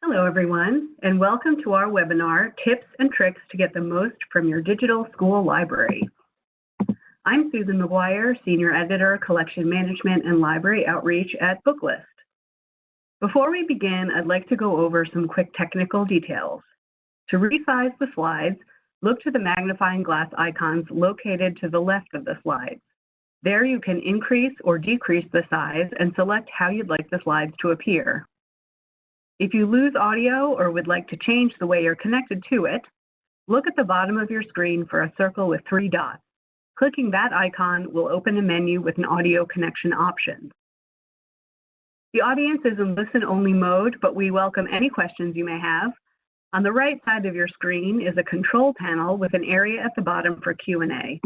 Hello, everyone, and welcome to our webinar, Tips and Tricks to Get the Most from Your Digital School Library. I'm Susan McGuire, Senior Editor, Collection Management and Library Outreach at Booklist. Before we begin, I'd like to go over some quick technical details. To resize the slides, look to the magnifying glass icons located to the left of the slides. There you can increase or decrease the size and select how you'd like the slides to appear. If you lose audio or would like to change the way you're connected to it, look at the bottom of your screen for a circle with 3 dots. Clicking that icon will open a menu with an audio connection option. The audience is in listen-only mode, but we welcome any questions you may have. On the right side of your screen is a control panel with an area at the bottom for Q&A.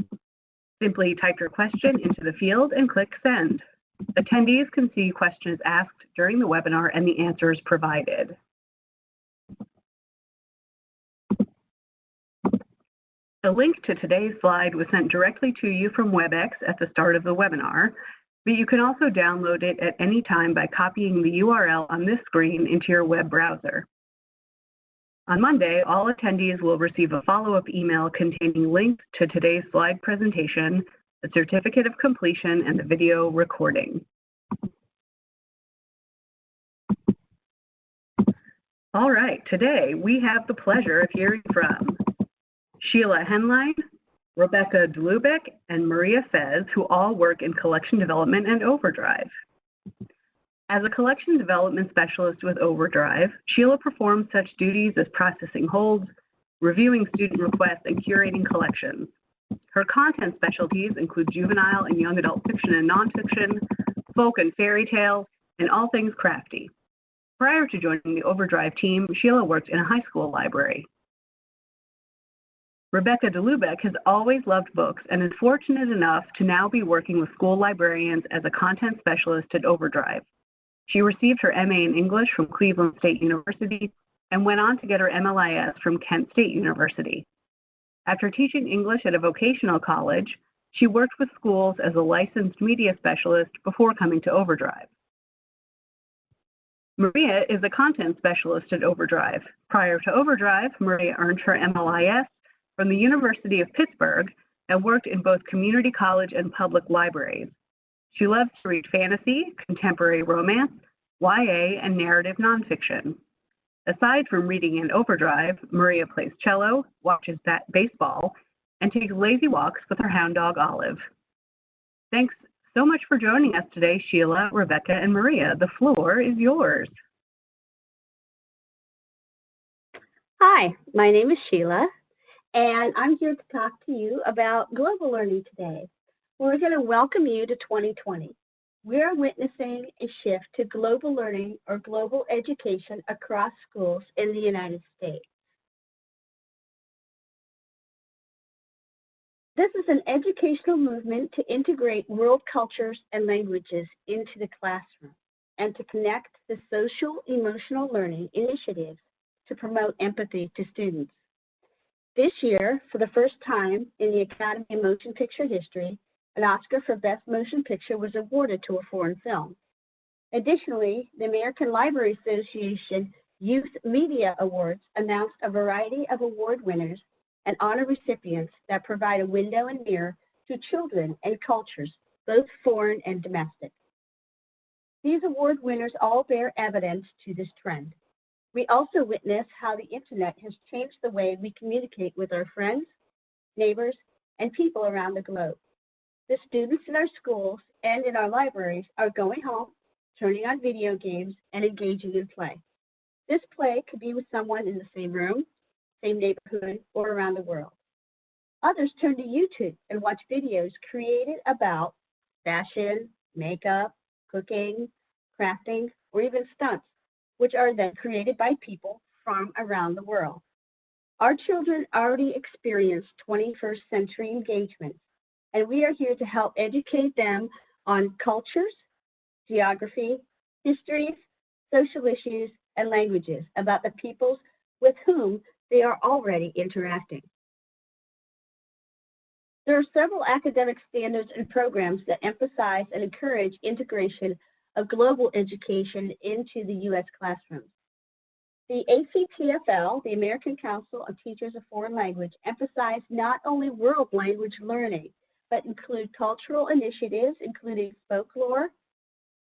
Simply type your question into the field and click Send. Attendees can see questions asked during the webinar and the answers provided. A link to today's slide was sent directly to you from WebEx at the start of the webinar, but you can also download it at any time by copying the URL on this screen into your web browser. On Monday, all attendees will receive a follow-up email containing links to today's slide presentation, the certificate of completion, and the video recording. All right, today we have the pleasure of hearing from Sheila Henline, Rebecca Dlubeck, and Maria Fez, who all work in collection development and Overdrive. As a collection development specialist with Overdrive, Sheila performs such duties as processing holds, reviewing student requests, and curating collections. Her content specialties include juvenile and young adult fiction and nonfiction, folk and fairy tales, and all things crafty. Prior to joining the Overdrive team, Sheila worked in a high school library. Rebecca Dlubeck has always loved books and is fortunate enough to now be working with school librarians as a content specialist at Overdrive. She received her MA in English from Cleveland State University and went on to get her MLIS from Kent State University. After teaching English at a vocational college, she worked with schools as a licensed media specialist before coming to Overdrive. Maria is a content specialist at Overdrive. Prior to Overdrive, Maria earned her MLIS from the University of Pittsburgh and worked in both community college and public libraries. She loves to read fantasy, contemporary romance, YA, and narrative nonfiction. Aside from reading in Overdrive, Maria plays cello, watches baseball, and takes lazy walks with her hound dog, Olive. Thanks so much for joining us today, Sheila, Rebecca, and Maria. The floor is yours. Hi, my name is Sheila, and I'm here to talk to you about global learning today. We're going to welcome you to 2020. We're witnessing a shift to global learning or global education across schools in the United States. This is an educational movement to integrate world cultures and languages into the classroom and to connect the social emotional learning initiatives to promote empathy to students. This year, for the first time in the Academy of Motion Picture history, an Oscar for Best Motion Picture was awarded to a foreign film. Additionally, the American Library Association Youth Media Awards announced a variety of award winners and honor recipients that provide a window and mirror to children and cultures, both foreign and domestic. These award winners all bear evidence to this trend. We also witness how the internet has changed the way we communicate with our friends, neighbors, and people around the globe. The students in our schools and in our libraries are going home, turning on video games, and engaging in play. This play could be with someone in the same room, same neighborhood, or around the world. Others turn to YouTube and watch videos created about fashion, makeup, cooking, crafting, or even stunts, which are then created by people from around the world. Our children already experience 21st century engagement, and we are here to help educate them on cultures, geography, histories, social issues, and languages about the peoples with whom they are already interacting. There are several academic standards and programs that emphasize and encourage integration of global education into the U.S. classrooms. The ACTFL, the American Council of Teachers of Foreign Language, emphasize not only world language learning, but include cultural initiatives, including folklore,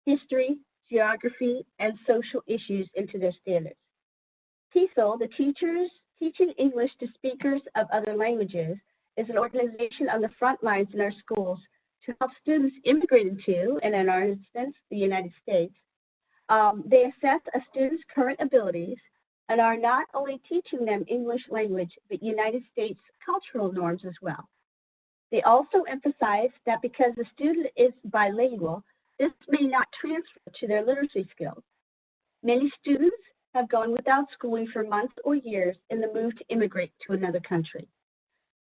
history, geography, and social issues into their standards. TESOL, the Teaching English to Speakers of Other Languages, is an organization on the front lines in our schools to help students immigrating to, and in our instance, the United States. They assess a student's current abilities and are not only teaching them English language, but United States cultural norms as well. They also emphasize that because the student is bilingual, this may not transfer to their literacy skills. Many students have gone without schooling for months or years in the move to immigrate to another country.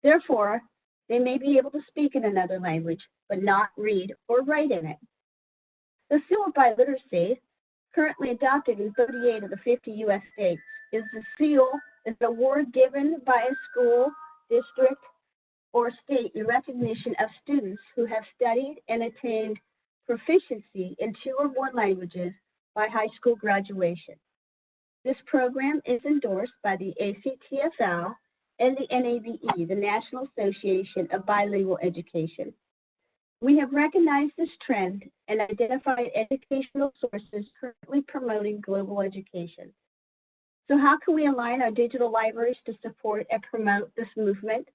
Therefore, they may be able to speak in another language, but not read or write in it. The seal of biliteracy, currently adopted in 38 of the 50 U.S. states, is an award given by a school, district, or state in recognition of students who have studied and attained proficiency in 2 or more languages by high school graduation. This program is endorsed by the ACTFL and the NABE, the National Association of Bilingual Education. We have recognized this trend and identified educational sources currently promoting global education. So how can we align our digital libraries to support and promote this movement?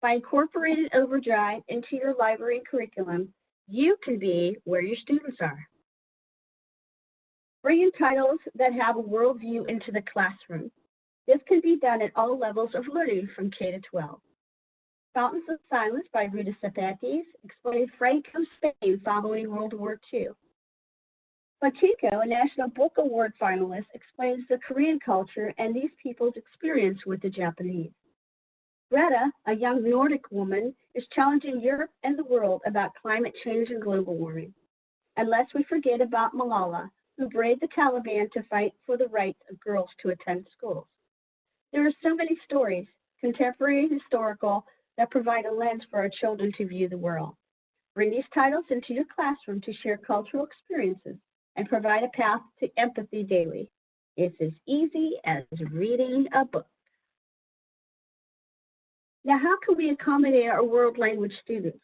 By incorporating Overdrive into your library curriculum, you can be where your students are. Bringing titles that have a worldview into the classroom. This can be done at all levels of learning from K to 12. Fountains of Silence by Rita Sepetys explained Franco's Spain following World War II. Machiko, a National Book Award finalist, explains the Korean culture and these people's experience with the Japanese. Greta, a young Nordic woman, is challenging Europe and the world about climate change and global warming. And lest we forget about Malala, who braved the Taliban to fight for the rights of girls to attend schools. There are so many stories, contemporary and historical, that provide a lens for our children to view the world. Bring these titles into your classroom to share cultural experiences and provide a path to empathy daily. It's as easy as reading a book. Now, how can we accommodate our world language students?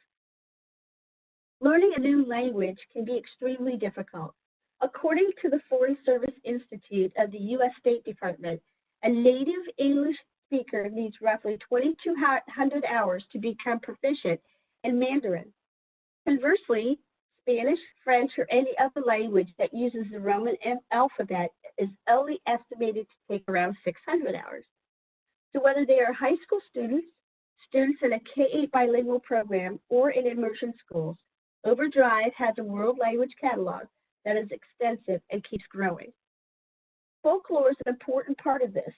Learning a new language can be extremely difficult. According to the Foreign Service Institute of the U.S. State Department, a native English speaker needs roughly 2,200 hours to become proficient in Mandarin. Conversely, Spanish, French, or any other language that uses the Roman alphabet is only estimated to take around 600 hours. So whether they are high school students, students in a K-8 bilingual program, or in immersion schools, Overdrive has a world language catalog that is extensive and keeps growing. Folklore is an important part of this,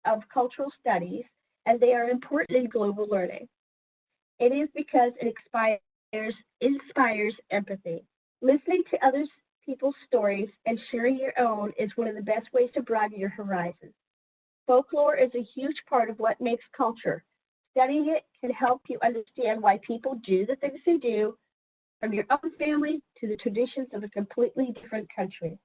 of cultural studies, and they are important in global learning. It is because it inspires empathy. Listening to other people's stories and sharing your own is one of the best ways to broaden your horizons. Folklore is a huge part of what makes culture. Studying it can help you understand why people do the things they do, from your own family to the traditions of a completely different country.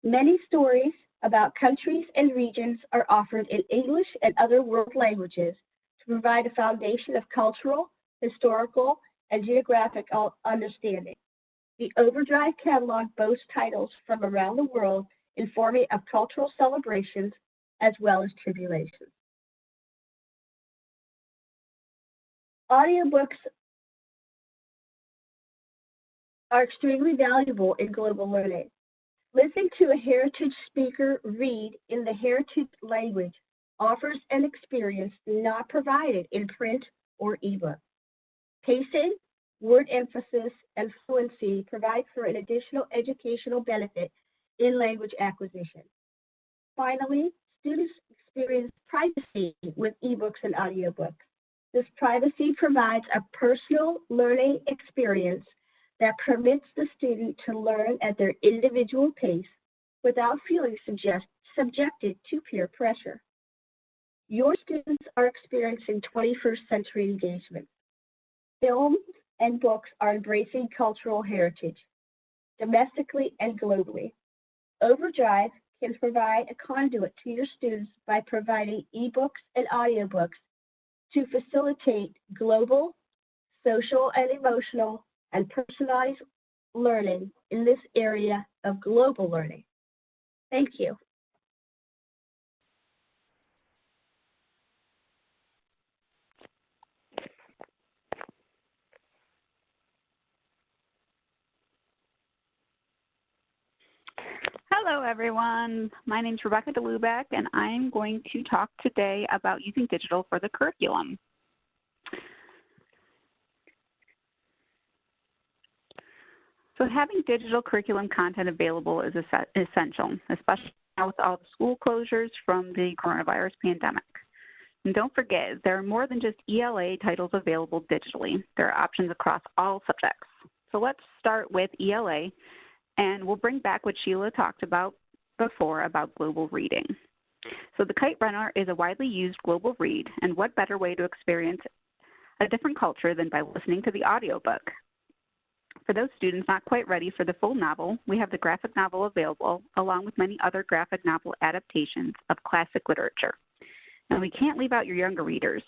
Many stories about countries and regions are offered in English and other world languages to provide a foundation of cultural, historical, and geographic understanding. The Overdrive catalog boasts titles from around the world informing of cultural celebrations as well as tribulations. Audiobooks are extremely valuable in global learning. Listening to a heritage speaker read in the heritage language offers an experience not provided in print or ebook. Pacing, word emphasis, and fluency provide for an additional educational benefit in language acquisition. Finally, students experience privacy with ebooks and audiobooks. This privacy provides a personal learning experience that permits the student to learn at their individual pace without feeling subjected to peer pressure. Your students are experiencing 21st century engagement. Films and books are embracing cultural heritage, domestically and globally. Overdrive can provide a conduit to your students by providing ebooks and audiobooks to facilitate global, social, and emotional, and personalized learning in this area of global learning. Thank you. Hello, everyone. My name is Rebecca DeLubeck, and I'm going to talk today about using digital for the curriculum. So having digital curriculum content available is essential, especially now with all the school closures from the coronavirus pandemic. And don't forget, there are more than just ELA titles available digitally. There are options across all subjects. So let's start with ELA, and we'll bring back what Sheila talked about before about global reading. So the Kite Runner is a widely used global read, and what better way to experience a different culture than by listening to the audiobook? For those students not quite ready for the full novel, we have the graphic novel available, along with many other graphic novel adaptations of classic literature. And we can't leave out your younger readers.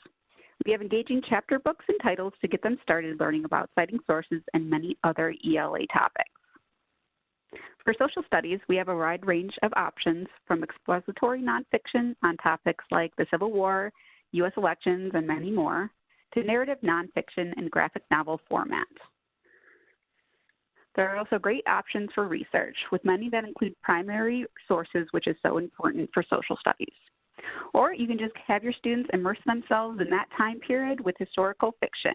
We have engaging chapter books and titles to get them started learning about citing sources and many other ELA topics. For social studies, we have a wide range of options from expository nonfiction on topics like the Civil War, U.S. elections, and many more, to narrative nonfiction and graphic novel formats. There are also great options for research, with many that include primary sources, which is so important for social studies. Or you can just have your students immerse themselves in that time period with historical fiction.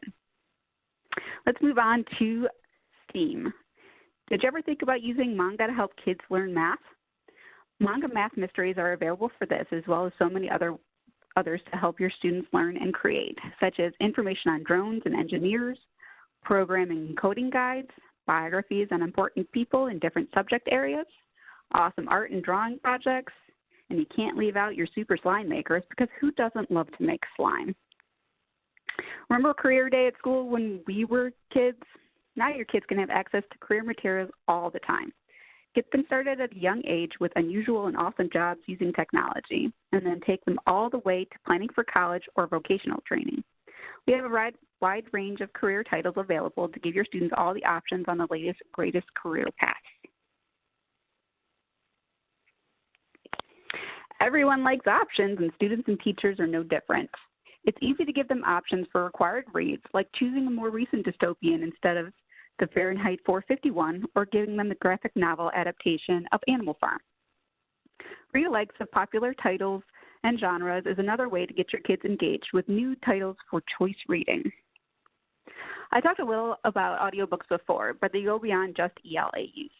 Let's move on to STEAM. Did you ever think about using manga to help kids learn math? Manga math mysteries are available for this, as well as so many others to help your students learn and create, such as information on drones and engineers, programming and coding guides, biographies on important people in different subject areas, awesome art and drawing projects, and you can't leave out your super slime makers, because who doesn't love to make slime? Remember career day at school when we were kids? Now your kids can have access to career materials all the time. Get them started at a young age with unusual and awesome jobs using technology, and then take them all the way to planning for college or vocational training. We have a wide range of career titles available to give your students all the options on the latest, greatest career paths. Everyone likes options, and students and teachers are no different. It's easy to give them options for required reads, like choosing a more recent dystopian instead of the Fahrenheit 451, or giving them the graphic novel adaptation of Animal Farm. Read-alikes of popular titles and genres is another way to get your kids engaged with new titles for choice reading. I talked a little about audiobooks before, but they go beyond just ELA use.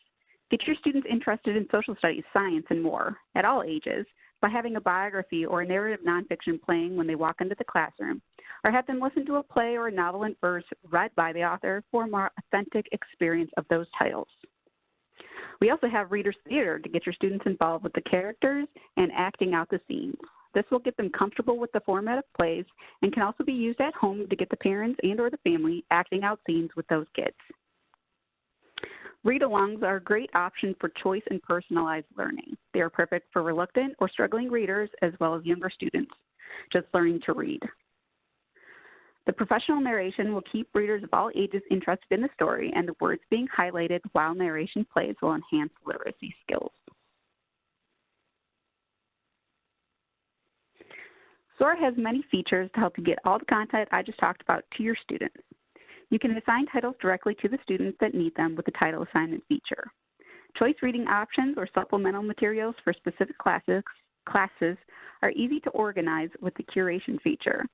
Get your students interested in social studies, science, and more at all ages by having a biography or a narrative nonfiction playing when they walk into the classroom, or have them listen to a play or a novel in verse read by the author for a more authentic experience of those titles. We also have Reader's Theater to get your students involved with the characters and acting out the scenes. This will get them comfortable with the format of plays and can also be used at home to get the parents and or the family acting out scenes with those kids. Read-alongs are a great option for choice and personalized learning. They are perfect for reluctant or struggling readers as well as younger students just learning to read. The professional narration will keep readers of all ages interested in the story, and the words being highlighted while narration plays will enhance literacy skills. Sora has many features to help you get all the content I just talked about to your students. You can assign titles directly to the students that need them with the title assignment feature. Choice reading options or supplemental materials for specific classes are easy to organize with the curation feature.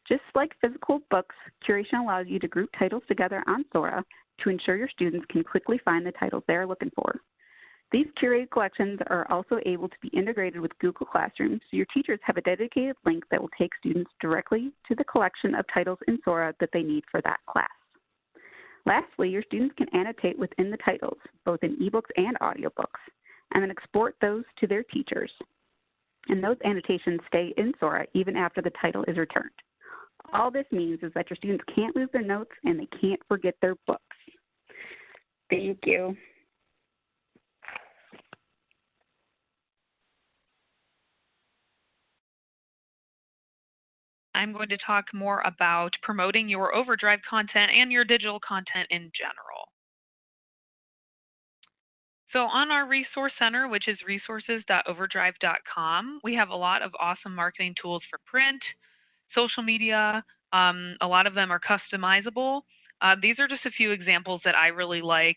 Just like physical books, curation allows you to group titles together on Sora to ensure your students can quickly find the titles they are looking for. These curated collections are also able to be integrated with Google Classroom, so your teachers have a dedicated link that will take students directly to the collection of titles in Sora that they need for that class. Lastly, your students can annotate within the titles, both in ebooks and audiobooks, and then export those to their teachers. And those annotations stay in Sora even after the title is returned. All this means is that your students can't lose their notes and they can't forget their books. Thank you. I'm going to talk more about promoting your Overdrive content and your digital content in general. So on our resource center, which is resources.overdrive.com, we have a lot of awesome marketing tools for print, social media. A lot of them are customizable. These are just a few examples that I really like.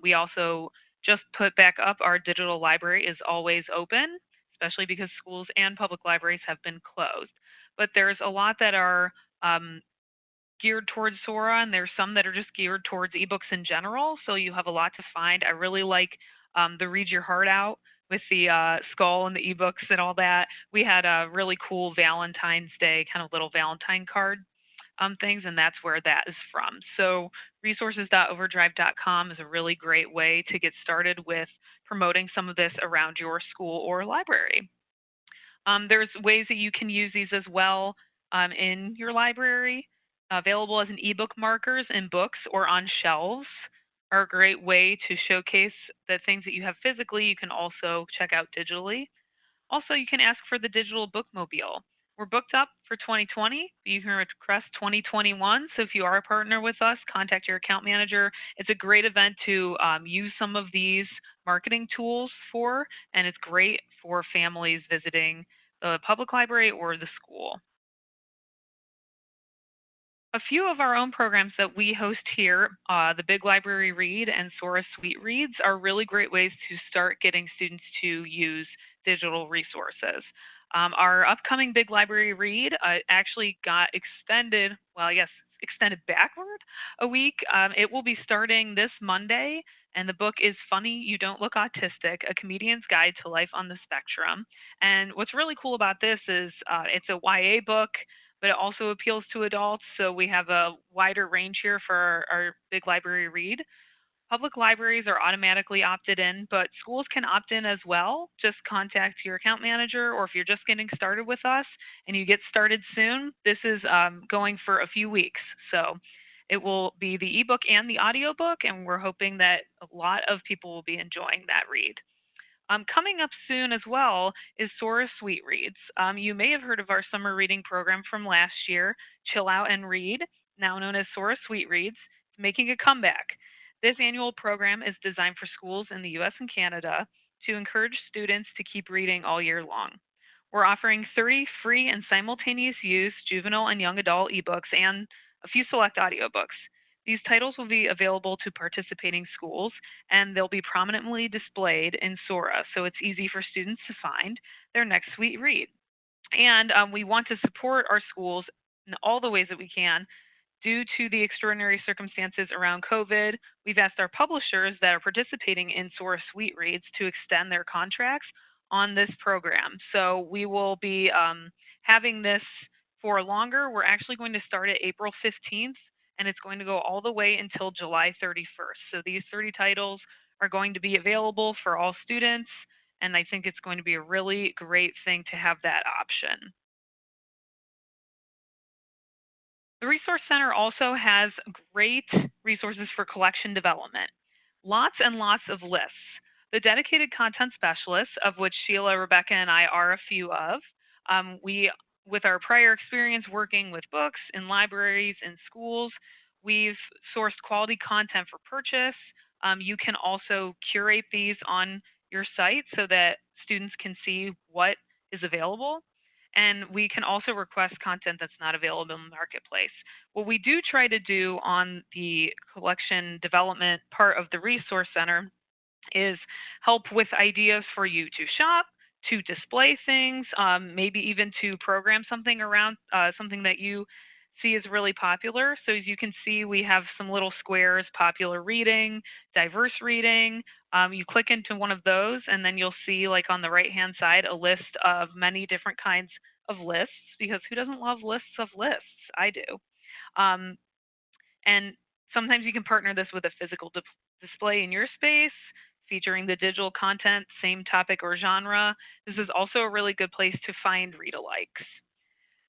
We also just put back up our digital library is always open, especially because schools and public libraries have been closed. But there's a lot that are geared towards Sora, and there's some that are just geared towards ebooks in general. So you have a lot to find. I really like the Read Your Heart Out with the skull and the ebooks and all that. We had a really cool Valentine's Day kind of little Valentine card things, and that's where that is from. So resources.overdrive.com is a really great way to get started with promoting some of this around your school or library. There's ways that you can use these as well in your library. Available as an ebook markers in books or on shelves are a great way to showcase the things that you have physically, you can also check out digitally. Also, you can ask for the digital bookmobile. We're booked up for 2020. You can request 2021. So if you are a partner with us, contact your account manager. It's a great event to use some of these marketing tools for, and it's great for families visiting the public library or the school. A few of our own programs that we host here, the Big Library Read and Sora Suite Reads, are really great ways to start getting students to use digital resources. Our upcoming Big Library Read actually got extended, well, yes, extended backward a week. It will be starting this Monday, and the book is Funny You Don't Look Autistic, A Comedian's Guide to Life on the Spectrum. And what's really cool about this is it's a YA book, but it also appeals to adults. So we have a wider range here for our Big Library Read. Public libraries are automatically opted in, but schools can opt in as well. Just contact your account manager, or if you're just getting started with us and you get started soon, this is going for a few weeks. So it will be the ebook and the audiobook, and we're hoping that a lot of people will be enjoying that read. Coming up soon as well is Sora Suite Reads. You may have heard of our summer reading program from last year, Chill Out and Read, now known as Sora Suite Reads, making a comeback. This annual program is designed for schools in the US and Canada to encourage students to keep reading all year long. We're offering 30 free and simultaneous use juvenile and young adult ebooks and a few select audiobooks. These titles will be available to participating schools, and they'll be prominently displayed in Sora, so it's easy for students to find their next sweet read. And we want to support our schools in all the ways that we can. Due to the extraordinary circumstances around COVID, we've asked our publishers that are participating in Sora Suite Reads to extend their contracts on this program. So we will be having this for longer. We're actually going to start at April 15th, and it's going to go all the way until July 31st. So these 30 titles are going to be available for all students, and I think it's going to be a really great thing to have that option. The Resource Center also has great resources for collection development. Lots and lots of lists. The dedicated content specialists, of which Sheila, Rebecca, and I are a few of, with our prior experience working with books in libraries and schools, we've sourced quality content for purchase. You can also curate these on your site so that students can see what is available. And we can also request content that's not available in the marketplace. What we do try to do on the collection development part of the Resource Center is help with ideas for you to shop, to display things, maybe even to program something around something that you see is really popular. So as you can see, we have some little squares: popular reading, diverse reading. You click into one of those, and then you'll see, like on the right-hand side, a list of many different kinds of lists, because who doesn't love lists of lists? I do. And sometimes you can partner this with a physical display in your space, featuring the digital content, same topic or genre. This is also a really good place to find read-alikes.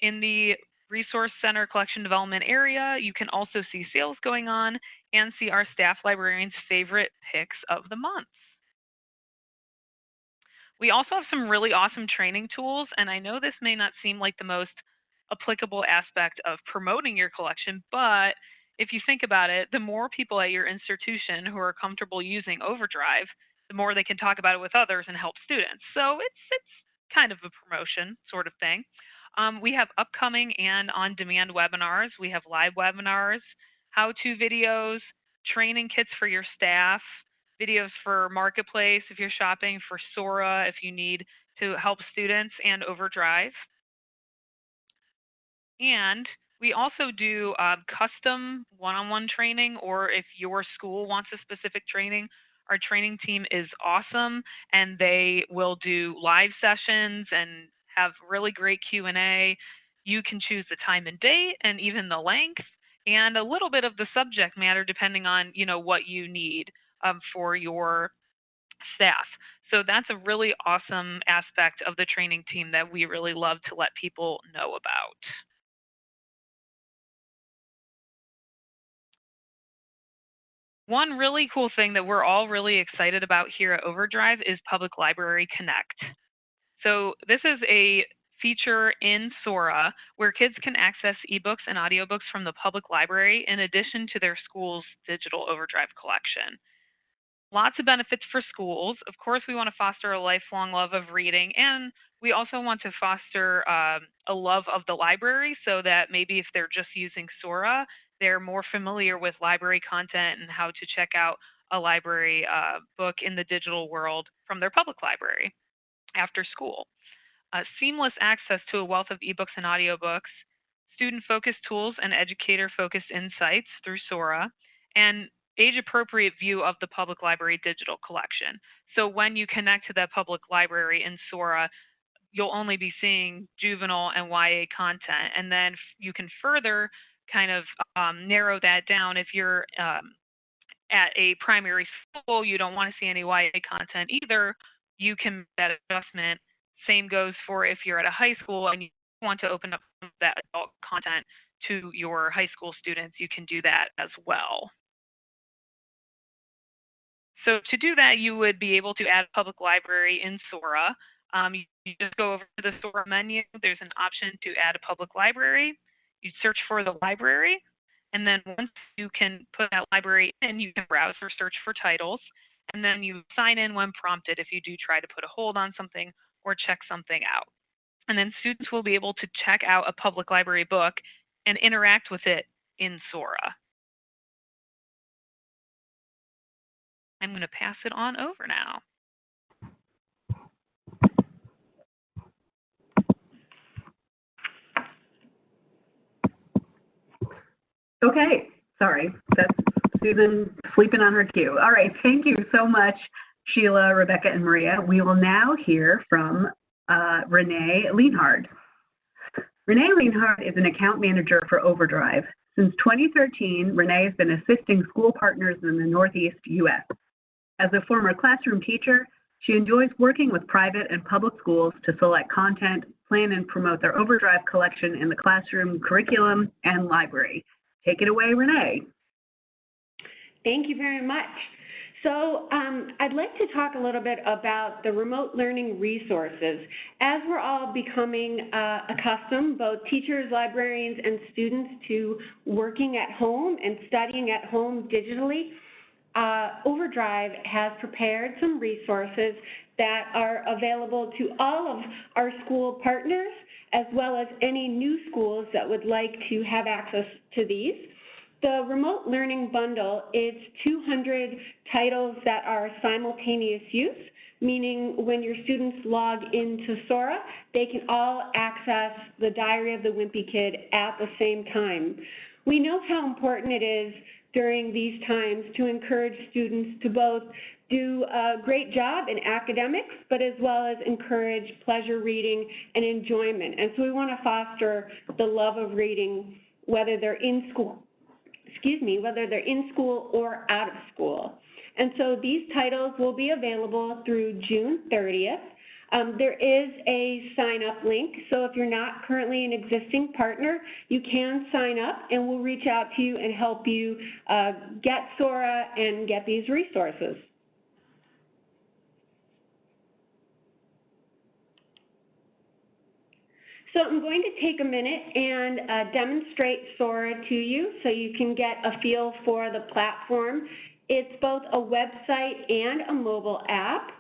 In the Resource Center collection development area, you can also see sales going on and see our staff librarians' favorite picks of the month. We also have some really awesome training tools, and I know this may not seem like the most applicable aspect of promoting your collection, but if you think about it, the more people at your institution who are comfortable using Overdrive, the more they can talk about it with others and help students. So it's kind of a promotion sort of thing. We have upcoming and on-demand webinars. We have live webinars, how-to videos, training kits for your staff, videos for Marketplace if you're shopping, for Sora if you need to help students, and Overdrive. And we also do custom one-on-one training, or if your school wants a specific training, our training team is awesome, and they will do live sessions and have really great Q&A. You can choose the time and date and even the length and a little bit of the subject matter depending on, what you need for your staff. So that's a really awesome aspect of the training team that we really love to let people know about. One really cool thing that we're all really excited about here at Overdrive is Public Library Connect. So this is a feature in Sora where kids can access ebooks and audiobooks from the public library in addition to their school's digital Overdrive collection. Lots of benefits for schools. Of course, we want to foster a lifelong love of reading, and we also want to foster a love of the library so that maybe if they're just using Sora, they're more familiar with library content and how to check out a library book in the digital world from their public library after school. Seamless access to a wealth of ebooks and audiobooks, student-focused tools and educator-focused insights through Sora, and age-appropriate view of the public library digital collection. So when you connect to that public library in Sora, you'll only be seeing juvenile and YA content. And then you can further kind of narrow that down. If you're at a primary school, you don't want to see any YA content either, you can make that adjustment. Same goes for if you're at a high school and you want to open up that adult content to your high school students, you can do that as well. So to do that, you would be able to add a public library in Sora. You just go over to the Sora menu. There's an option to add a public library. You search for the library, and then once you can put that library in, you can browse or search for titles, and then you sign in when prompted if you do try to put a hold on something or check something out. And then students will be able to check out a public library book and interact with it in Sora. I'm going to pass it on over now. Okay, sorry, that's Susan sleeping on her cue. All right, thank you so much, Sheila, Rebecca, and Maria. We will now hear from Renee Lienhard. Renee Lienhard is an account manager for Overdrive. Since 2013, Renee has been assisting school partners in the Northeast U.S. As a former classroom teacher, she enjoys working with private and public schools to select content, plan and promote their Overdrive collection in the classroom, curriculum, and library. Take it away, Renee. Thank you very much. So I'd like to talk a little bit about the remote learning resources. As we're all becoming accustomed, both teachers, librarians, and students, to working at home and studying at home digitally, Overdrive has prepared some resources that are available to all of our school partners, as well as any new schools that would like to have access to these. The remote learning bundle is 200 titles that are simultaneous use, meaning when your students log into Sora, they can all access the Diary of the Wimpy Kid at the same time. We know how important it is during these times to encourage students to both do a great job in academics, but as well as encourage pleasure reading and enjoyment. And so we want to foster the love of reading, whether they're in school, whether they're in school or out of school. And so these titles will be available through June 30th. There is a sign-up link, so if you're not currently an existing partner, you can sign up and we'll reach out to you and help you get Sora and get these resources. So I'm going to take a minute and demonstrate Sora to you so you can get a feel for the platform. It's both a website and a mobile app.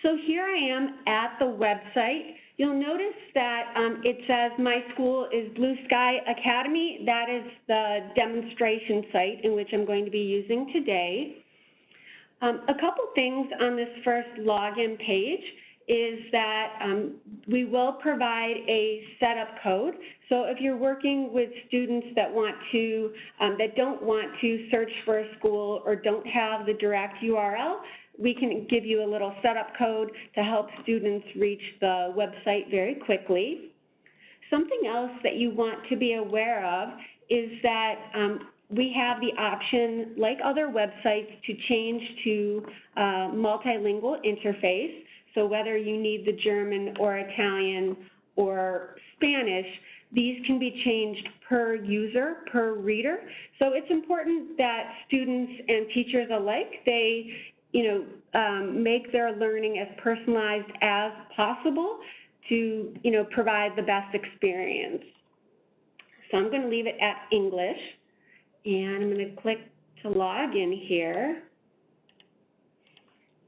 So here I am at the website. You'll notice that it says my school is Blue Sky Academy. That is the demonstration site in which I'm going to be using today. A couple things on this first login page is that we will provide a setup code. So if you're working with students that want to, that don't want to search for a school or don't have the direct URL, we can give you a little setup code to help students reach the website very quickly. Something else that you want to be aware of is that we have the option, like other websites, to change to multilingual interface. So whether you need the German or Italian or Spanish, these can be changed per user, per reader. So it's important that students and teachers alike, they make their learning as personalized as possible to, provide the best experience. So I'm going to leave it at English, and I'm going to click to log in here.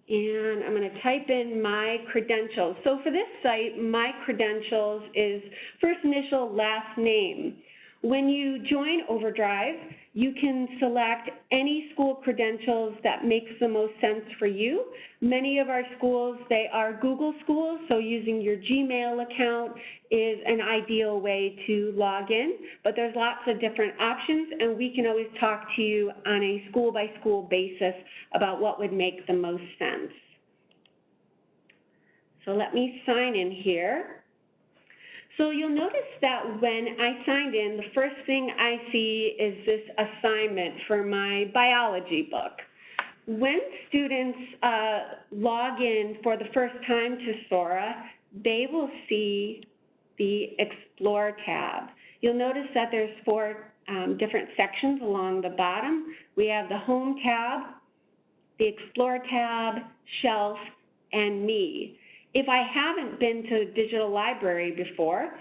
And I'm going to type in my credentials. So for this site, my credentials is first initial, last name. When you join Overdrive, you can select any school credentials that makes the most sense for you. Many of our schools, they are Google schools, so using your Gmail account is an ideal way to log in, but there's lots of different options, and we can always talk to you on a school-by-school basis about what would make the most sense. So let me sign in here. So you'll notice that when I signed in, the first thing I see is this assignment for my biology book. When students log in for the first time to Sora, they will see the Explore tab. You'll notice that there's 4 different sections along the bottom. We have the Home tab, the Explore tab, Shelf, and Me. If I haven't been to a digital library before,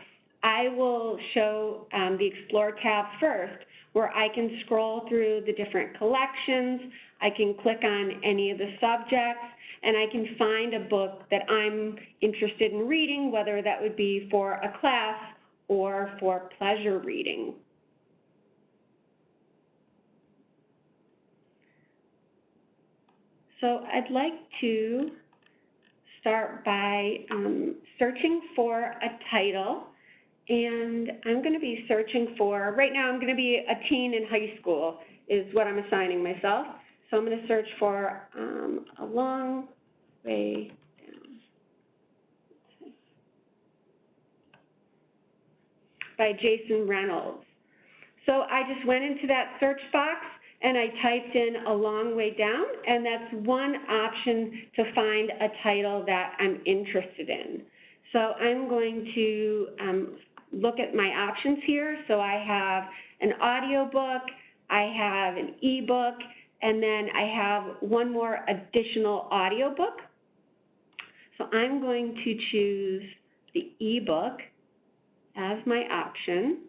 I will show the Explore tab first, where I can scroll through the different collections, I can click on any of the subjects, and I can find a book that I'm interested in reading, whether that would be for a class or for pleasure reading. So I'd like to start by searching for a title, and I'm going to be searching for, right now I'm going to be a teen in high school is what I'm assigning myself. So I'm going to search for A Long Way Down by Jason Reynolds. So I just went into that search box and I typed in A Long Way Down, and that's one option to find a title that I'm interested in. So I'm going to look at my options here. So I have an audiobook, I have an ebook, and then I have one more additional audiobook. So I'm going to choose the ebook as my option.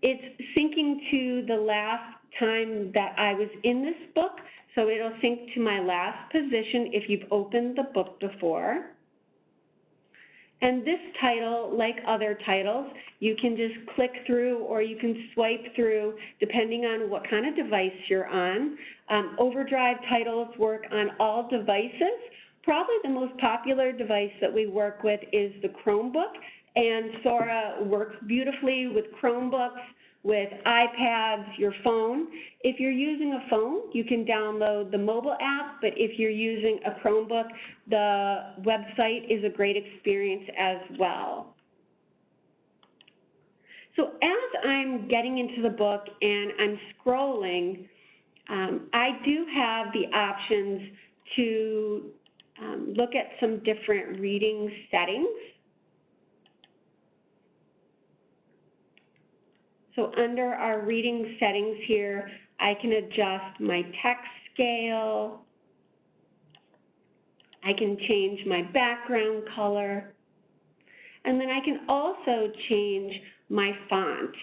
It's syncing to the last time that I was in this book, so it'll sync to my last position if you've opened the book before. And this title, like other titles, you can just click through or you can swipe through depending on what kind of device you're on. Overdrive titles work on all devices. Probably the most popular device that we work with is the Chromebook, and Sora works beautifully with Chromebooks, with iPads, your phone. If you're using a phone, you can download the mobile app, but if you're using a Chromebook, the website is a great experience as well. So as I'm getting into the book and I'm scrolling, I do have the options to look at some different reading settings. So under our reading settings here, I can adjust my text scale. I can change my background color. And then I can also change my font.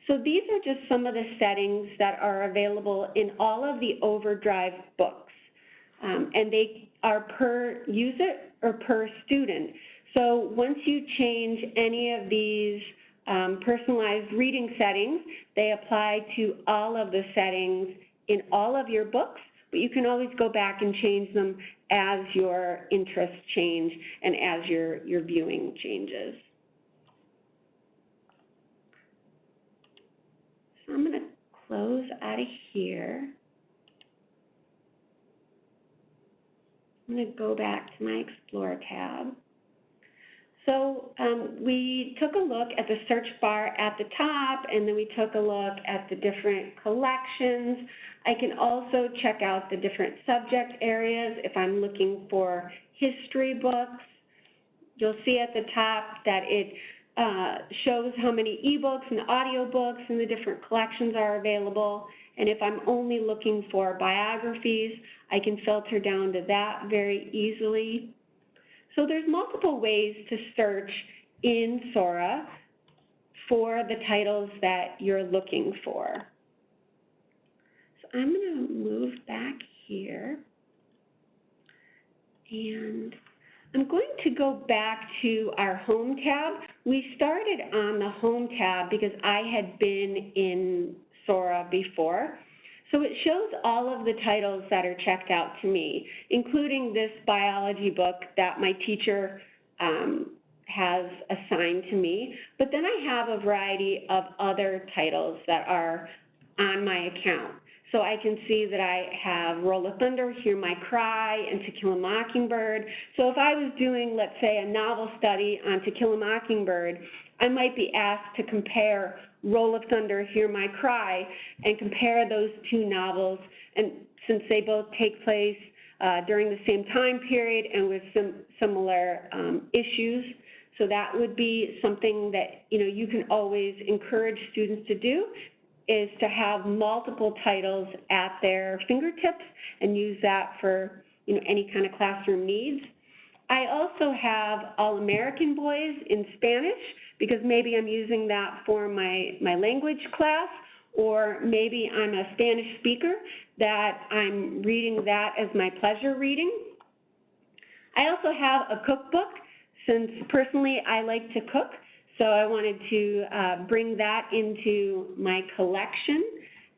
So these are just some of the settings that are available in all of the Overdrive books. And they are per user or per student. So once you change any of these personalized reading settings, they apply to all of the settings in all of your books, but you can always go back and change them as your interests change and as your viewing changes. So I'm going to close out of here. I'm going to go back to my Explore tab. So we took a look at the search bar at the top, and then we took a look at the different collections. I can also check out the different subject areas if I'm looking for history books. You'll see at the top that it shows how many ebooks and audiobooks and the different collections are available. And if I'm only looking for biographies, I can filter down to that very easily. So there's multiple ways to search in Sora for the titles that you're looking for. So I'm going to move back here, and I'm going to go back to our Home tab. We started on the Home tab because I had been in Sora before. So it shows all of the titles that are checked out to me, including this biology book that my teacher has assigned to me. But then I have a variety of other titles that are on my account. So I can see that I have Roll of Thunder, Hear My Cry, and To Kill a Mockingbird. So if I was doing, let's say, a novel study on To Kill a Mockingbird, I might be asked to compare Roll of Thunder, Hear My Cry, and compare those two novels, and since they both take place during the same time period and with similar issues. So that would be something that you can always encourage students to do, is to have multiple titles at their fingertips and use that for any kind of classroom needs. I also have All American Boys in Spanish, because maybe I'm using that for my language class, or maybe I'm a Spanish speaker that I'm reading that as my pleasure reading. I also have a cookbook, since personally I like to cook, so I wanted to bring that into my collection.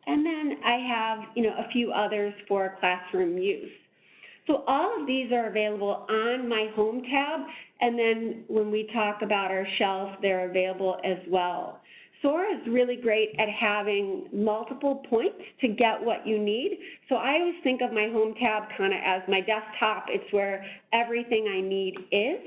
And then I have a few others for classroom use. So all of these are available on my Home tab, and then when we talk about our shelf, they're available as well. Sora is really great at having multiple points to get what you need. So I always think of my Home tab kind of as my desktop. It's where everything I need is.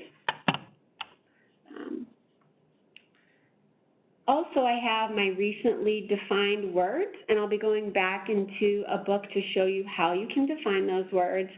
Also, I have my recently defined words, and I'll be going back into a book to show you how you can define those words.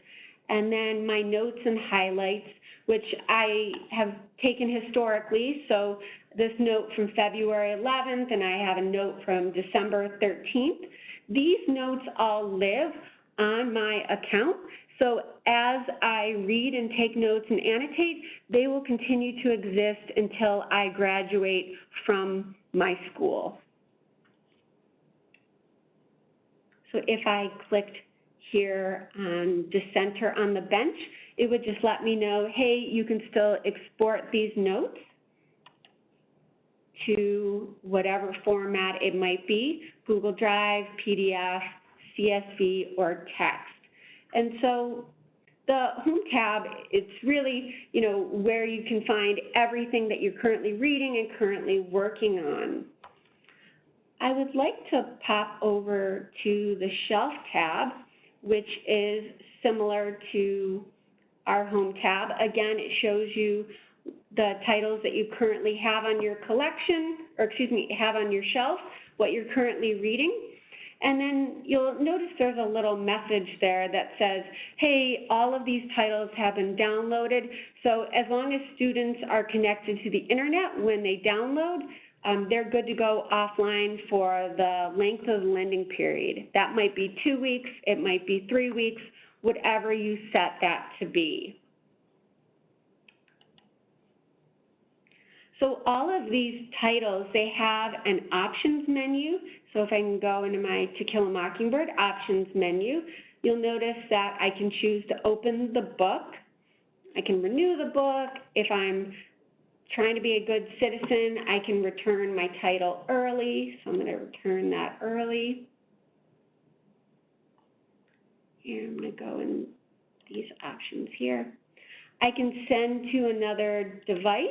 And then my notes and highlights, which I have taken historically. So this note from February 11th, and I have a note from December 13th. These notes all live on my account. So as I read and take notes and annotate, they will continue to exist until I graduate from my school. So if I clicked here on Dissenter on the Bench, it would just let me know, hey, you can still export these notes to whatever format it might be, Google Drive, PDF, CSV, or text. And so the Home tab, it's really, where you can find everything that you're currently reading and currently working on. I would like to pop over to the Shelf tab, which is similar to our Home tab. Again, it shows you the titles that you currently have on your collection, or have on your shelf, what you're currently reading. And then you'll notice there's a little message there that says, hey, all of these titles have been downloaded. So as long as students are connected to the internet when they download, they're good to go offline for the length of the lending period. That might be 2 weeks, it might be 3 weeks, whatever you set that to be. So all of these titles, they have an options menu. So if I can go into my To Kill a Mockingbird options menu, you'll notice that I can choose to open the book. I can renew the book. If I'm trying to be a good citizen, I can return my title early. So I'm going to return that early. And I'm going to go in these options here. I can send to another device.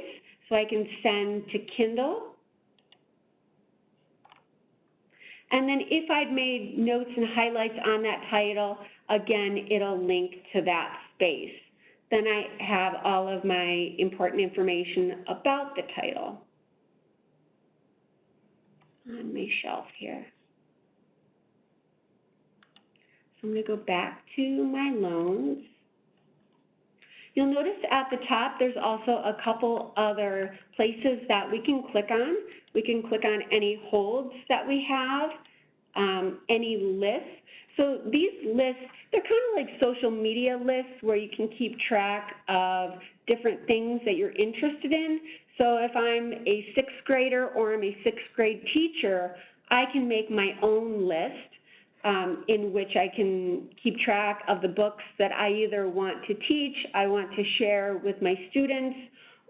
So I can send to Kindle. And then if I'd made notes and highlights on that title, again, it'll link to that space. Then I have all of my important information about the title on my shelf here. So I'm going to go back to my loans. You'll notice at the top there's also a couple other places that we can click on. We can click on any holds that we have, any lists. So these lists, they're kind of like social media lists where you can keep track of different things that you're interested in. So if I'm a 6th grader or I'm a 6th grade teacher, I can make my own list in which I can keep track of the books that I either want to teach, I want to share with my students,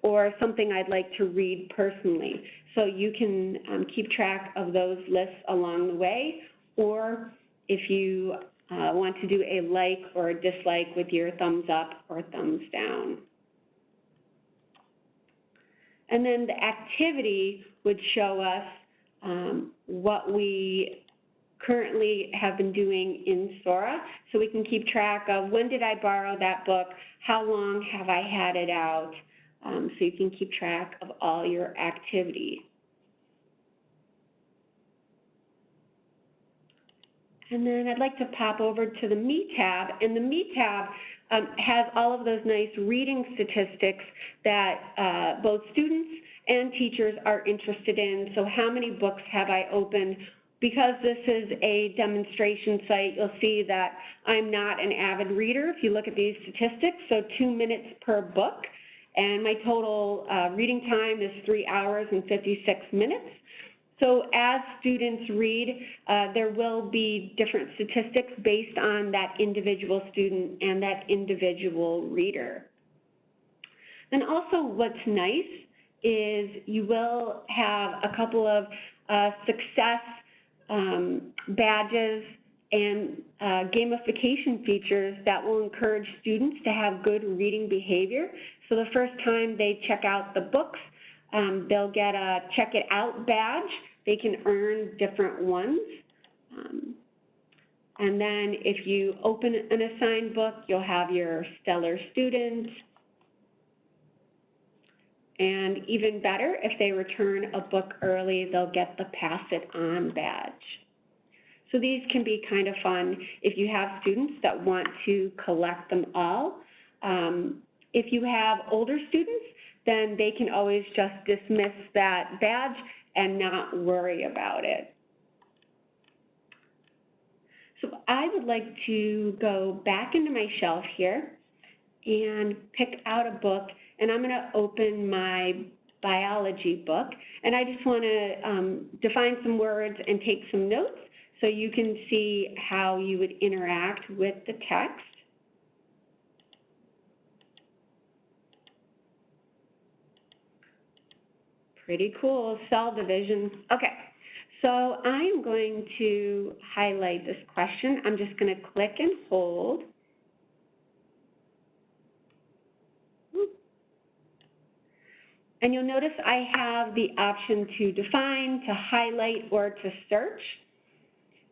or something I'd like to read personally. So you can keep track of those lists along the way, or if you want to do a like or a dislike with your thumbs up or thumbs down. And then the activity would show us what we currently have been doing in Sora, so we can keep track of when did I borrow that book, how long have I had it out, so you can keep track of all your activity. And then I'd like to pop over to the Me tab, and the Me tab has all of those nice reading statistics that both students and teachers are interested in. So how many books have I opened? Because this is a demonstration site, you'll see that I'm not an avid reader if you look at these statistics, so 2 minutes per book, and my total reading time is 3 hours and 56 minutes. So as students read, there will be different statistics based on that individual student and that individual reader. And also what's nice is you will have a couple of success badges and gamification features that will encourage students to have good reading behavior. So the first time they check out the books, they'll get a Check It Out badge. They can earn different ones. And then if you open an assigned book, you'll have your stellar student. And even better, if they return a book early, they'll get the Pass It On badge. So these can be kind of fun if you have students that want to collect them all. If you have older students, then they can always just dismiss that badge and not worry about it. So I would like to go back into my shelf here and pick out a book, and I'm going to open my biology book, and I just want to define some words and take some notes so you can see how you would interact with the text. Pretty cool, cell division. Okay, so I'm going to highlight this question. I'm just going to click and hold. And you'll notice I have the option to define, to highlight, or to search.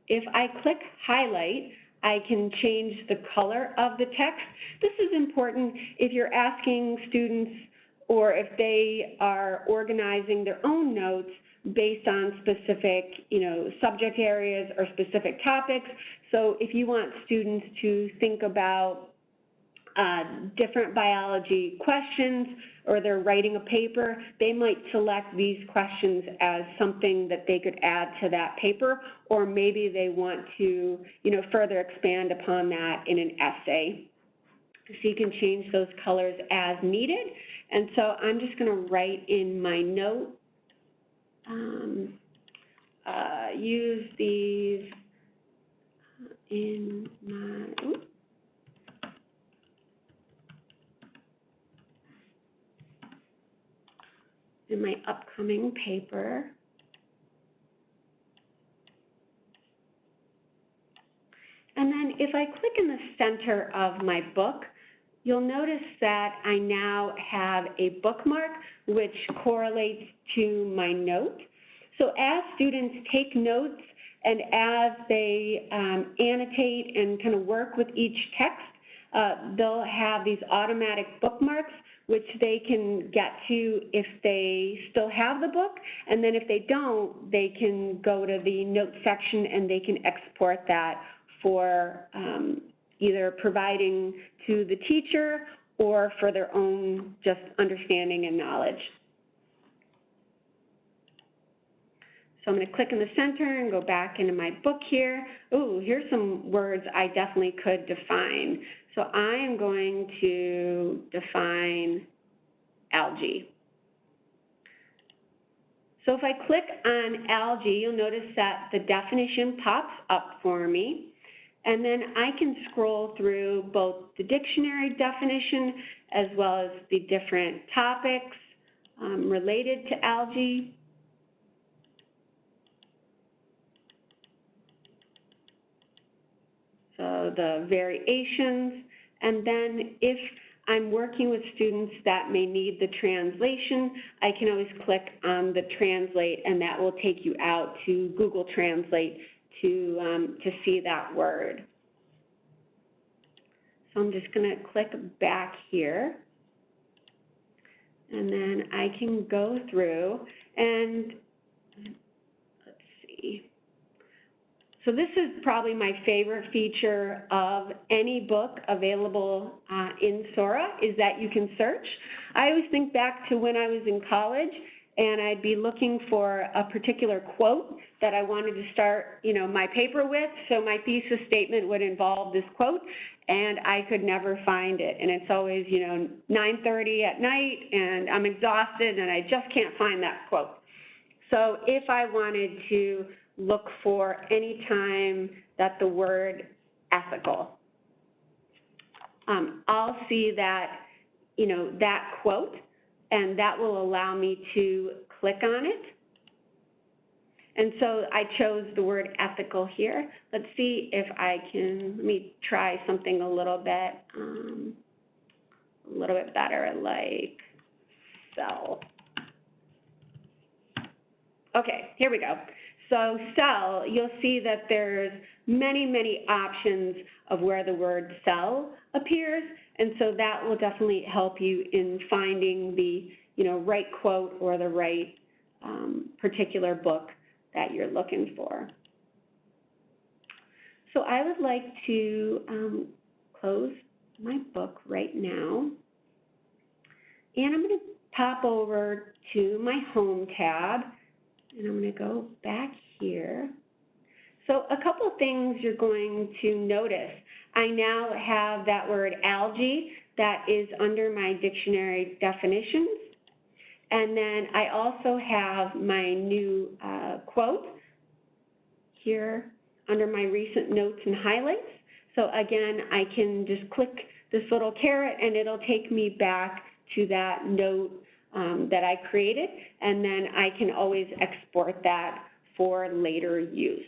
If I click highlight, I can change the color of the text. This is important if you're asking students or if they are organizing their own notes based on specific, subject areas or specific topics. So if you want students to think about different biology questions, or they're writing a paper, they might select these questions as something that they could add to that paper, or maybe they want to, further expand upon that in an essay. So you can change those colors as needed. And so I'm just going to write in my note, use these in my upcoming paper. And then if I click in the center of my book, you'll notice that I now have a bookmark which correlates to my note. So as students take notes and as they annotate and kind of work with each text, they'll have these automatic bookmarks which they can get to if they still have the book, and then if they don't, they can go to the note section and they can export that for either providing to the teacher or for their own just understanding and knowledge. So I'm going to click in the center and go back into my book here. Ooh, here's some words I definitely could define. So I am going to define algae. So if I click on algae, you'll notice that the definition pops up for me. And then I can scroll through both the dictionary definition as well as the different topics related to algae. So the variations, and then if I'm working with students that may need the translation, I can always click on the translate, and that will take you out to Google Translate to see that word. So I'm just going to click back here, and then I can go through and let's see. So this is probably my favorite feature of any book available in Sora, is that you can search. I always think back to when I was in college and I'd be looking for a particular quote that I wanted to start, my paper with. So my thesis statement would involve this quote, and I could never find it. And it's always, 9:30 at night, and I'm exhausted, and I just can't find that quote. So if I wanted to look for any time that the word ethical, I'll see that, that quote, and that will allow me to click on it. And so I chose the word ethical here. Let's see if I can, let me try something a little bit better, like sell. Okay, here we go. So sell, you'll see that there's many, many options of where the word sell appears, and so that will definitely help you in finding the right quote or the right particular book that you're looking for. So I would like to close my book right now, and I'm going to pop over to my Home tab, and I'm going to go back here. So a couple things you're going to notice. I now have that word algae that is under my dictionary definitions. And then I also have my new quote here under my recent notes and highlights. So again, I can just click this little caret and it'll take me back to that note that I created, and then I can always export that for later use.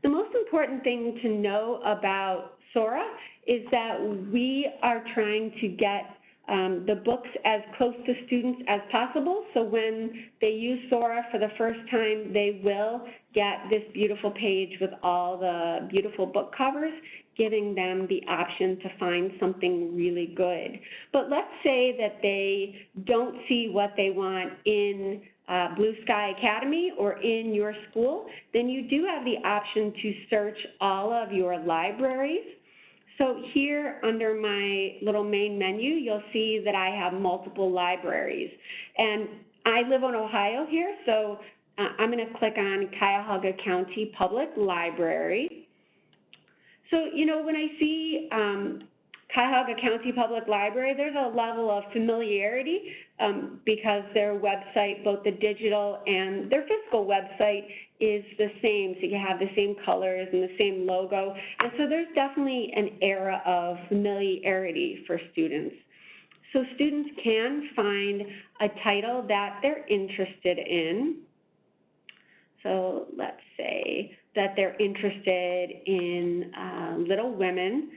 The most important thing to know about Sora is that we are trying to get the books as close to students as possible. So when they use Sora for the first time, they will get this beautiful page with all the beautiful book covers, giving them the option to find something really good. But let's say that they don't see what they want in Blue Sky Academy or in your school, then you do have the option to search all of your libraries. So here under my little main menu, you'll see that I have multiple libraries. And I live in Ohio here, so I'm going to click on Cuyahoga County Public Library. So, you know, when I see Cuyahoga County Public Library, there's a level of familiarity because their website, both the digital and their physical website, is the same. So you have the same colors and the same logo. And so there's definitely an era of familiarity for students. So students can find a title that they're interested in. So let's say that they're interested in Little Women.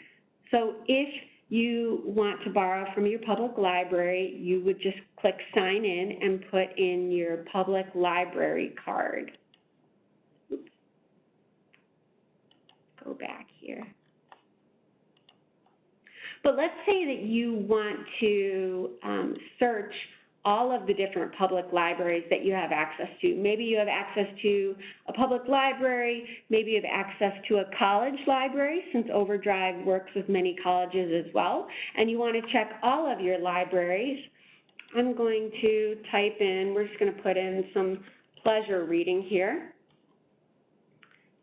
So if you want to borrow from your public library, you would just click sign in and put in your public library card. Oops. Go back here. But let's say that you want to search all of the different public libraries that you have access to. Maybe you have access to a public library, maybe you have access to a college library, since Overdrive works with many colleges as well, and you want to check all of your libraries. I'm going to type in, we're just going to put in some pleasure reading here.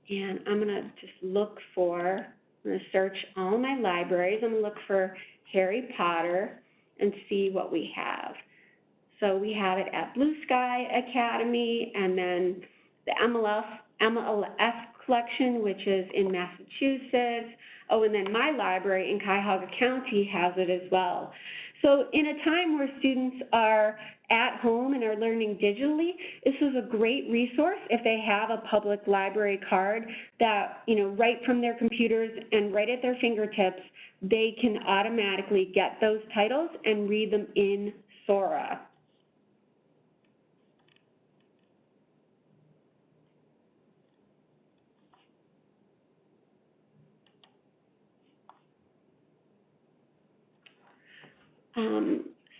And I'm going to just look for, I'm going to search all my libraries. I'm going to look for Harry Potter and see what we have. So we have it at Blue Sky Academy, and then the MLS collection, which is in Massachusetts. Oh, and then my library in Cuyahoga County has it as well. So in a time where students are at home and are learning digitally, this is a great resource if they have a public library card that, you know, right from their computers and right at their fingertips, they can automatically get those titles and read them in Sora.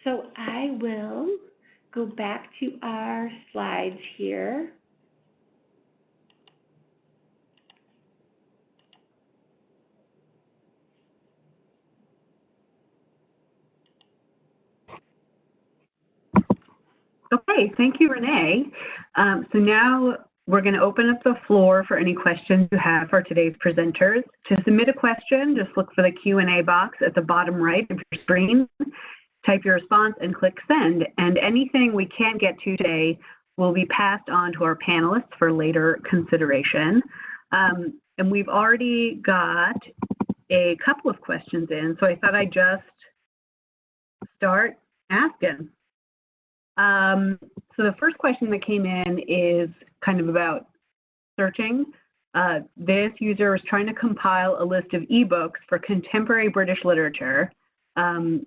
So I will go back to our slides here. Okay, thank you, Renee. So now we're going to open up the floor for any questions you have for today's presenters. To submit a question, just look for the Q&A box at the bottom right of your screen. Type your response and click send. And anything we can't get to today will be passed on to our panelists for later consideration. And we've already got a couple of questions in, so I thought I'd just start asking. So the first question that came in is kind of about searching. This user is trying to compile a list of ebooks for contemporary British literature.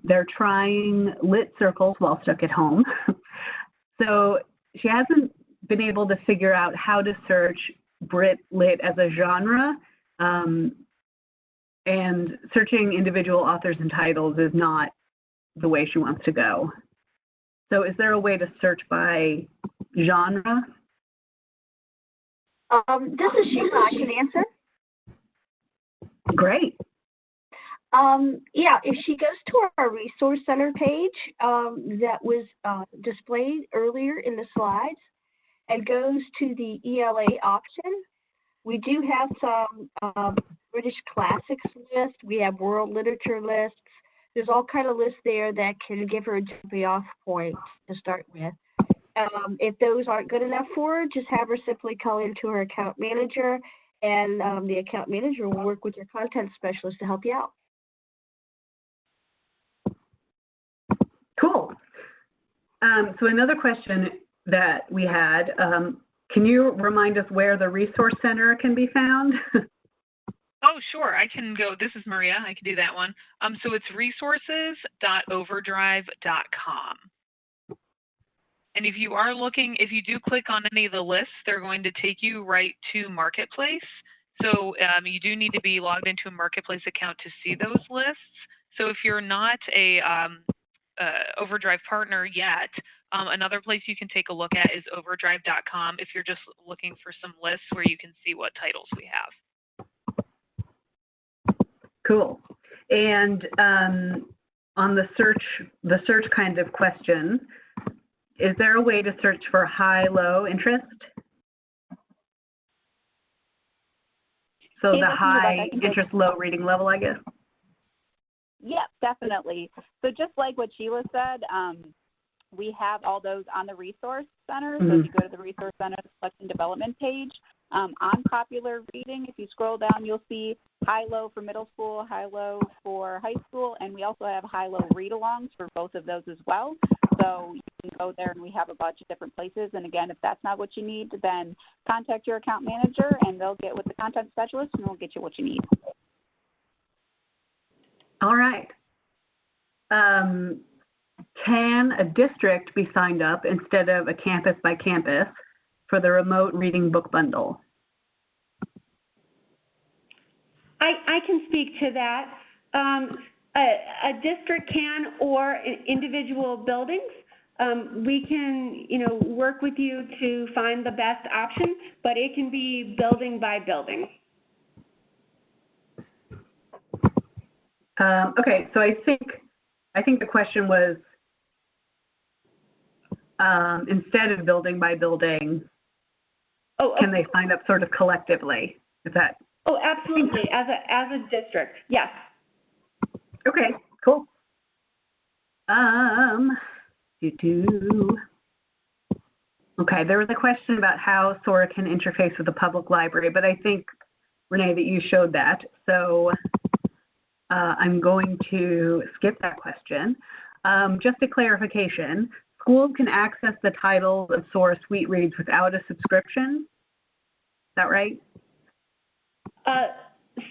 They're trying lit circles while stuck at home. So she hasn't been able to figure out how to search Brit lit as a genre, and searching individual authors and titles is not the way she wants to go. So is there a way to search by genre? This is Sheila. I can answer. Great. Yeah, if she goes to our Resource Center page that was displayed earlier in the slides and goes to the ELA option, we do have some British classics list. We have world literature lists. There's all kind of lists there that can give her a jumping off point to start with. If those aren't good enough for her, just have her simply call into her account manager, and the account manager will work with your content specialist to help you out. Cool. So another question that we had, can you remind us where the Resource Center can be found? Oh, sure. I can go. This is Maria. I can do that one. So it's resources.overdrive.com. And if you are looking, if you do click on any of the lists, they're going to take you right to Marketplace. So you do need to be logged into a Marketplace account to see those lists. So if you're not a Overdrive partner yet, Another place you can take a look at is overdrive.com if you're just looking for some lists where you can see what titles we have. Cool. And on the search kind of question, is there a way to search for high, low interest? So the high interest, low reading level, I guess? Yep, definitely. So just like what Sheila said, we have all those on the Resource Center. So if you go to the Resource Center, the Selection Development page, on popular reading, if you scroll down, you'll see high-low for middle school, high-low for high school, and we also have high-low read-alongs for both of those as well. So you can go there, and we have a bunch of different places. And again, if that's not what you need, then contact your account manager, and they'll get with the content specialist, and they'll get you what you need. All right. Can a district be signed up instead of a campus by campus for the remote reading book bundle? I can speak to that. A district can, or individual buildings. We can, work with you to find the best option, but it can be building by building. Okay, so I think the question was instead of building by building, can they sign up sort of collectively? Is that? Oh, absolutely. As a district, yes. Okay, cool. Okay, there was a question about how Sora can interface with the public library, but I think, Renee, that you showed that. So I'm going to skip that question. Just a clarification, schools can access the titles of Sora Suite Reads without a subscription. Is that right?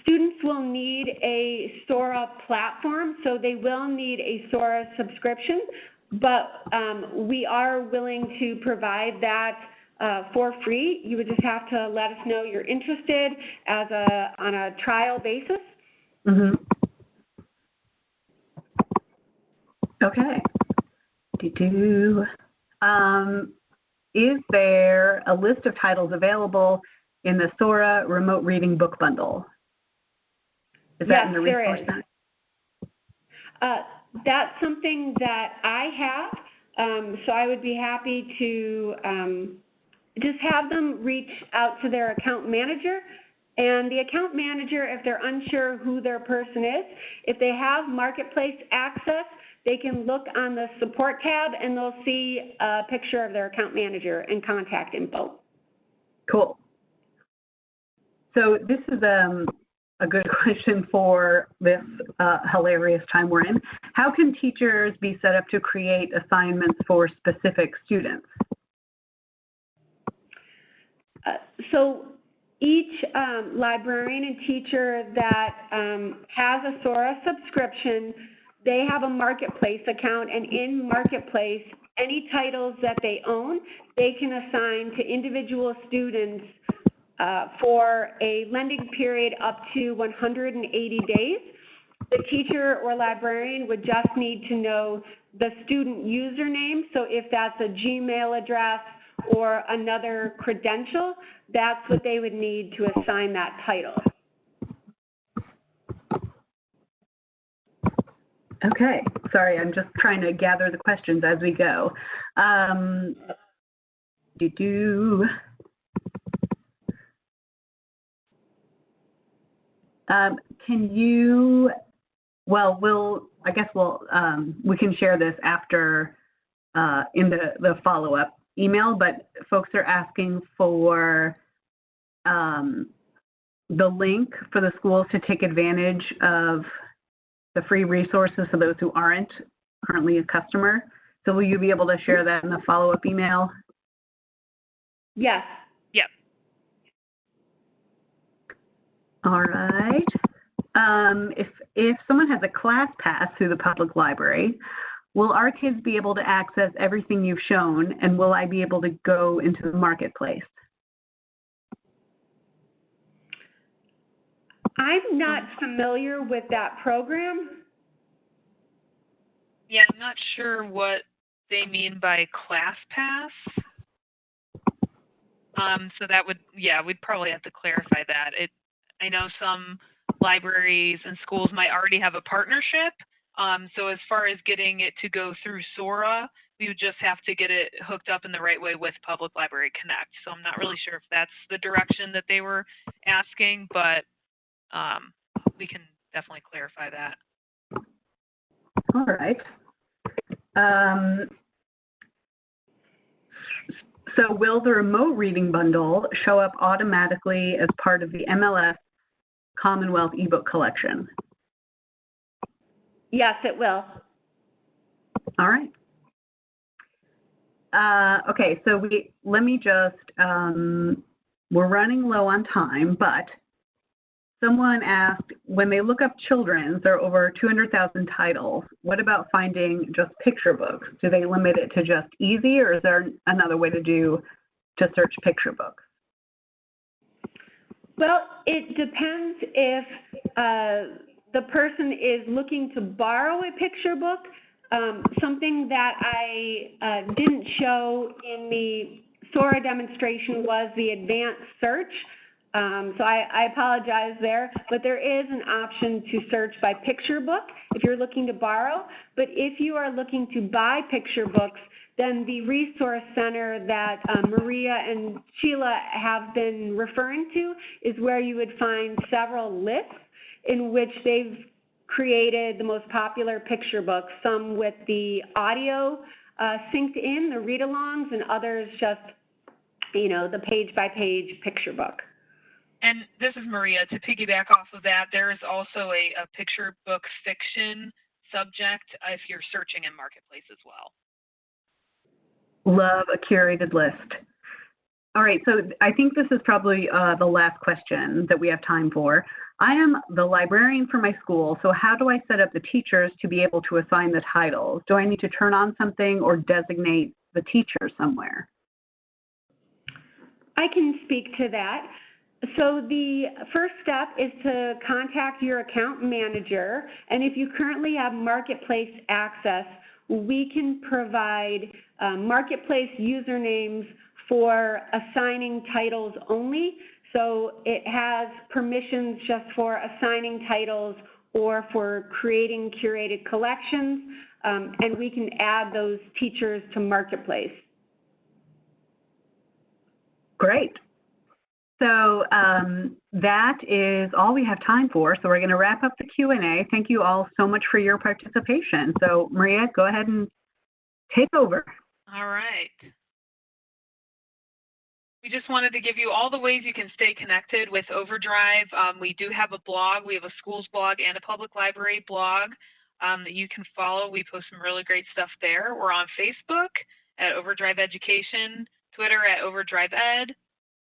Students will need a Sora platform, so they will need a Sora subscription, but we are willing to provide that for free. You would just have to let us know you're interested on a trial basis. Mm-hmm. Okay. Is there a list of titles available in the Sora Remote Reading Book Bundle? Is that in the Resource Center? That's something that I have, so I would be happy to just have them reach out to their account manager. And the account manager, if they're unsure who their person is, if they have Marketplace access, they can look on the support tab and they'll see a picture of their account manager and contact info. Cool. So this is a good question for this hilarious time we're in. How can teachers be set up to create assignments for specific students? So each librarian and teacher that has a Sora subscription, they have a Marketplace account, and in Marketplace, any titles that they own, they can assign to individual students for a lending period up to 180 days. The teacher or librarian would just need to know the student username. So if that's a Gmail address or another credential, that's what they would need to assign that title. Okay, sorry, I'm just trying to gather the questions as we go. Can you, we can share this after in the follow-up email, but folks are asking for the link for the schools to take advantage of the free resources for those who aren't currently a customer. So will you be able to share that in the follow-up email? Yes. Yep. All right. If someone has a class pass through the public library, will our kids be able to access everything you've shown, and will I be able to go into the Marketplace? I'm not familiar with that program. Yeah, I'm not sure what they mean by ClassPass. So that would, yeah, we'd probably have to clarify that. I know some libraries and schools might already have a partnership. So as far as getting it to go through Sora, we would just have to get it hooked up in the right way with Public Library Connect. So I'm not really sure if that's the direction that they were asking, but we can definitely clarify that. All right. So will the remote reading bundle show up automatically as part of the MLS Commonwealth ebook collection? Yes, it will. All right. Okay, so let me just, we're running low on time, but someone asked, when they look up children's, there are over 200,000 titles. What about finding just picture books? Do they limit it to just easy, or is there another way to search picture books? Well, it depends if the person is looking to borrow a picture book. Something that I didn't show in the Sora demonstration was the advanced search. So I apologize there, but there is an option to search by picture book if you're looking to borrow. But if you are looking to buy picture books, then the resource center that Maria and Sheila have been referring to is where you would find several lists in which they've created the most popular picture books, some with the audio synced in, the read-alongs, and others just, you know, the page-by-page picture book. And this is Maria. To piggyback off of that, there is also a picture book fiction subject if you're searching in Marketplace as well. Love a curated list. All right, so I think this is probably the last question that we have time for. I am the librarian for my school, so how do I set up the teachers to be able to assign the titles? Do I need to turn on something or designate the teacher somewhere? I can speak to that. So the first step is to contact your account manager, and if you currently have Marketplace access, we can provide Marketplace usernames for assigning titles only. So it has permissions just for assigning titles or for creating curated collections, and we can add those teachers to Marketplace. Great. So that is all we have time for. So we're going to wrap up the Q&A. Thank you all so much for your participation. So Maria, go ahead and take over. All right. We just wanted to give you all the ways you can stay connected with Overdrive. We do have a blog. We have a schools blog and a public library blog that you can follow. We post some really great stuff there. We're on Facebook at Overdrive Education, Twitter at Overdrive Ed,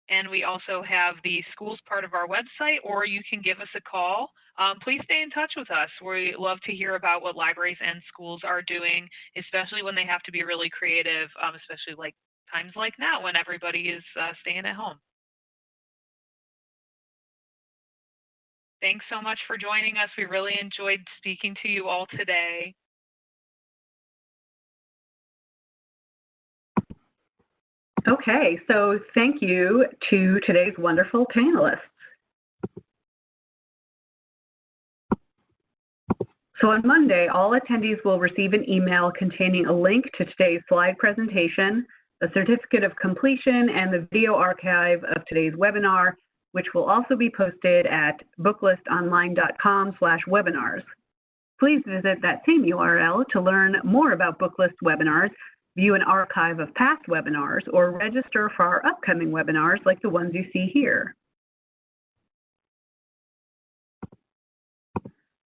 and we also have the schools part of our website, or you can give us a call. Please stay in touch with us. We love to hear about what libraries and schools are doing, especially when they have to be really creative, especially like times like now when everybody is staying at home. Thanks so much for joining us. We really enjoyed speaking to you all today. Okay, so thank you to today's wonderful panelists. So on Monday, all attendees will receive an email containing a link to today's slide presentation, a certificate of completion, and the video archive of today's webinar, which will also be posted at booklistonline.com/webinars. Please visit that same URL to learn more about Booklist webinars, view an archive of past webinars, or register for our upcoming webinars like the ones you see here.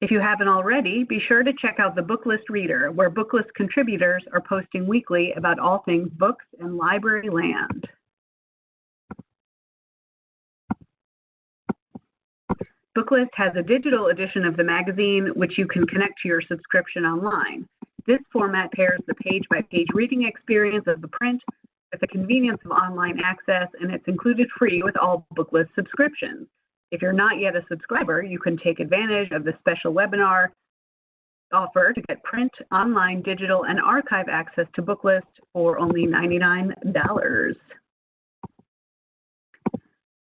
If you haven't already, be sure to check out the Booklist Reader, where Booklist contributors are posting weekly about all things books and library land. Booklist has a digital edition of the magazine, which you can connect to your subscription online. This format pairs the page-by-page reading experience of the print with the convenience of online access, and it's included free with all Booklist subscriptions. If you're not yet a subscriber, you can take advantage of the special webinar offer to get print, online, digital, and archive access to Booklist for only $99.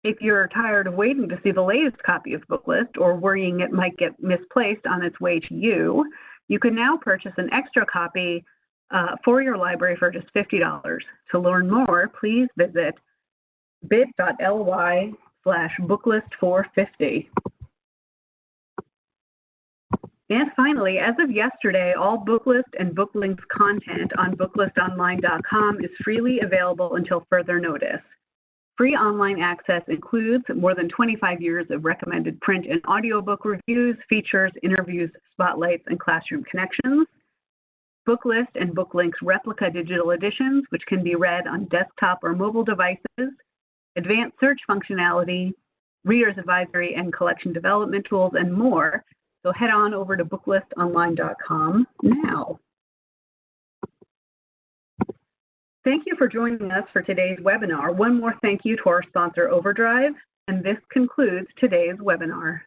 If you're tired of waiting to see the latest copy of Booklist or worrying it might get misplaced on its way to you, you can now purchase an extra copy for your library for just $50. To learn more, please visit bit.ly/booklist450. And finally, as of yesterday, all Booklist and Booklinks content on booklistonline.com is freely available until further notice. Free online access includes more than 25 years of recommended print and audiobook reviews, features, interviews, spotlights, and classroom connections. Booklist and Booklinks replica digital editions, which can be read on desktop or mobile devices, advanced search functionality, reader's advisory and collection development tools, and more. So head on over to booklistonline.com now. Thank you for joining us for today's webinar. One more thank you to our sponsor, Overdrive, and this concludes today's webinar.